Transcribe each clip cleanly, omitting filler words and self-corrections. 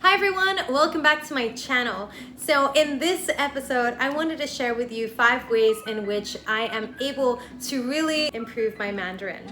Hi everyone, welcome back to my channel. So in this episode, I wanted to share with you 5 ways in which I am able to really improve my Mandarin.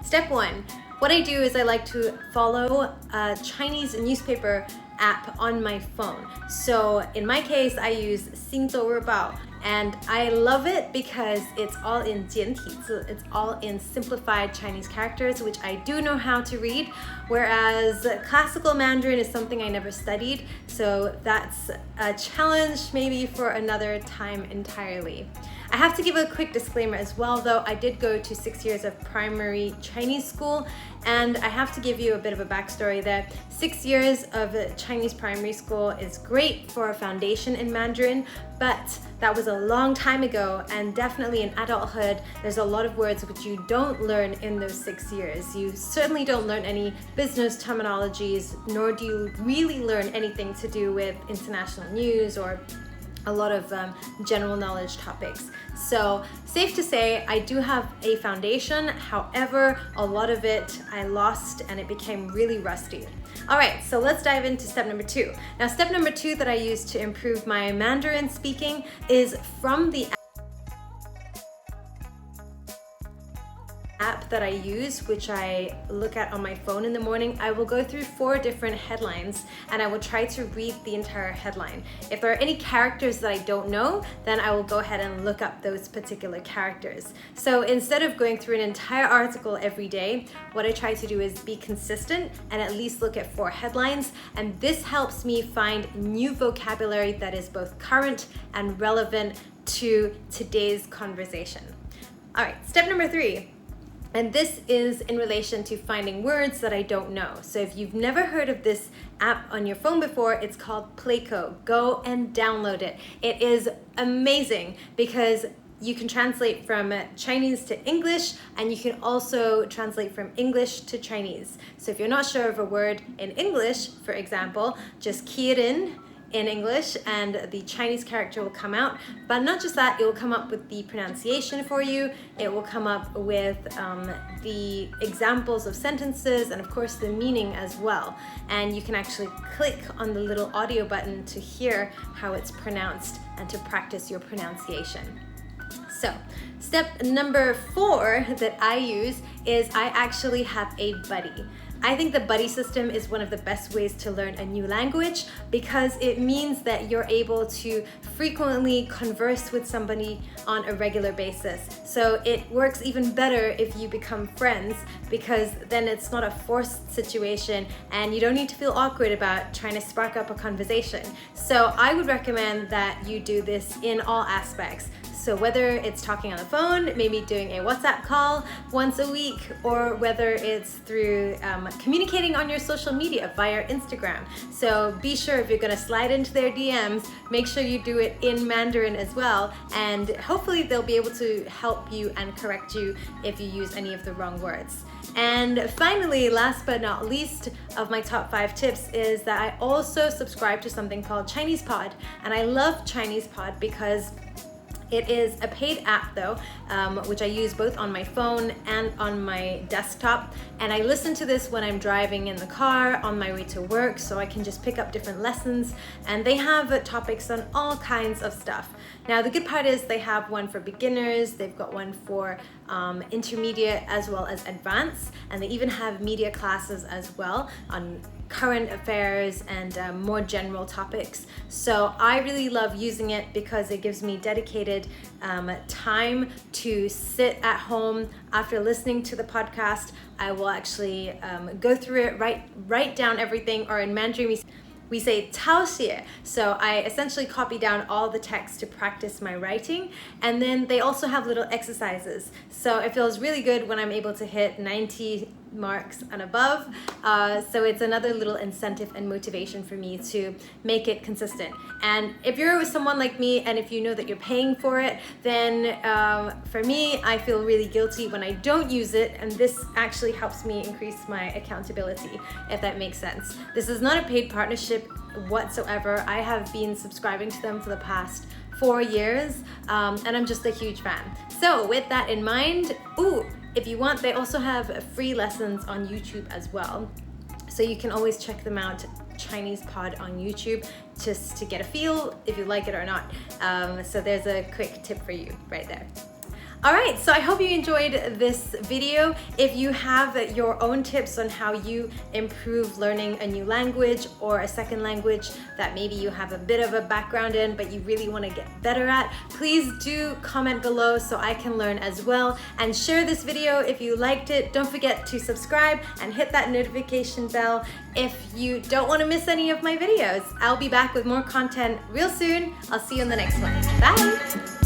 Step 1, what I do is I like to follow a Chinese newspaper app on my phone. So in my case, I use 星洲日报 and I love it because it's all in 简体字, it's all in simplified Chinese characters, which I do know how to read, whereas classical Mandarin is something I never studied, so that's a challenge maybe for another time entirely. I have to give a quick disclaimer as well though. I did go to 6 years of primary Chinese school, and I have to give you a bit of a backstory that 6 years of Chinese primary school is great for a foundation in Mandarin, but that was a long time ago, and definitely in adulthood there's a lot of words which you don't learn in those 6 years. You certainly don't learn any business terminologies, nor do you really learn anything to do with international news or a lot of general knowledge topics. So safe to say I do have a foundation, however a lot of it I lost and it became really rusty. Alright, so let's dive into step number 2. Now step number 2 that I use to improve my Mandarin speaking is from the app that I use, which I look at on my phone in the morning. I will go through 4 different headlines and I will try to read the entire headline. If there are any characters that I don't know, then I will go ahead and look up those particular characters. So instead of going through an entire article every day, what I try to do is be consistent and at least look at 4 headlines, and this helps me find new vocabulary that is both current and relevant to today's conversation. All right, step number 3. And this is in relation to finding words that I don't know. So if you've never heard of this app on your phone before, it's called PlayCoGo. Go and download it. It is amazing because you can translate from Chinese to English, and you can also translate from English to Chinese. So if you're not sure of a word in English, for example, just key it in English and the Chinese character will come out. But not just that, it will come up with the pronunciation for you, it will come up with the examples of sentences, and of course the meaning as well. And you can actually click on the little audio button to hear how it's pronounced and to practice your pronunciation. So step number 4 that I use is I actually have a buddy. I think the buddy system is one of the best ways to learn a new language because it means that you're able to frequently converse with somebody on a regular basis. So it works even better if you become friends, because then it's not a forced situation and you don't need to feel awkward about trying to spark up a conversation. So I would recommend that you do this in all aspects. So whether it's talking on the phone, maybe doing a WhatsApp call once a week, or whether it's through communicating on your social media via Instagram. So be sure if you're gonna slide into their DMs, make sure you do it in Mandarin as well, and hopefully they'll be able to help you and correct you if you use any of the wrong words. And finally, last but not least of my top 5 tips is that I also subscribe to something called ChinesePod, and I love ChinesePod because it is a paid app though, which I use both on my phone and on my desktop. And I listen to this when I'm driving in the car on my way to work, so I can just pick up different lessons. And they have topics on all kinds of stuff. Now the good part is they have one for beginners, they've got one for intermediate as well as advanced, and they even have media classes as well on current affairs and more general topics. So I really love using it because it gives me dedicated time to sit at home after listening to the podcast. I will actually go through it, write down everything, or in Mandarin we say 抄写. So I essentially copy down all the text to practice my writing, and then they also have little exercises. So it feels really good when I'm able to hit 90 marks and above. So it's another little incentive and motivation for me to make it consistent. And if you're someone like me and if you know that you're paying for it, then for me, I feel really guilty when I don't use it, and this actually helps me increase my accountability, if that makes sense. This is not a paid partnership whatsoever. I have been subscribing to them for the past 4 years, and I'm just a huge fan. So with that in mind, if you want, they also have free lessons on YouTube as well. So you can always check them out ChinesePod on YouTube just to get a feel if you like it or not. So there's a quick tip for you right there. All right, so I hope you enjoyed this video. If you have your own tips on how you improve learning a new language or a second language that maybe you have a bit of a background in but you really want to get better at, please do comment below so I can learn as well. And share this video if you liked it. Don't forget to subscribe and hit that notification bell if you don't want to miss any of my videos. I'll be back with more content real soon. I'll see you in the next one. Bye!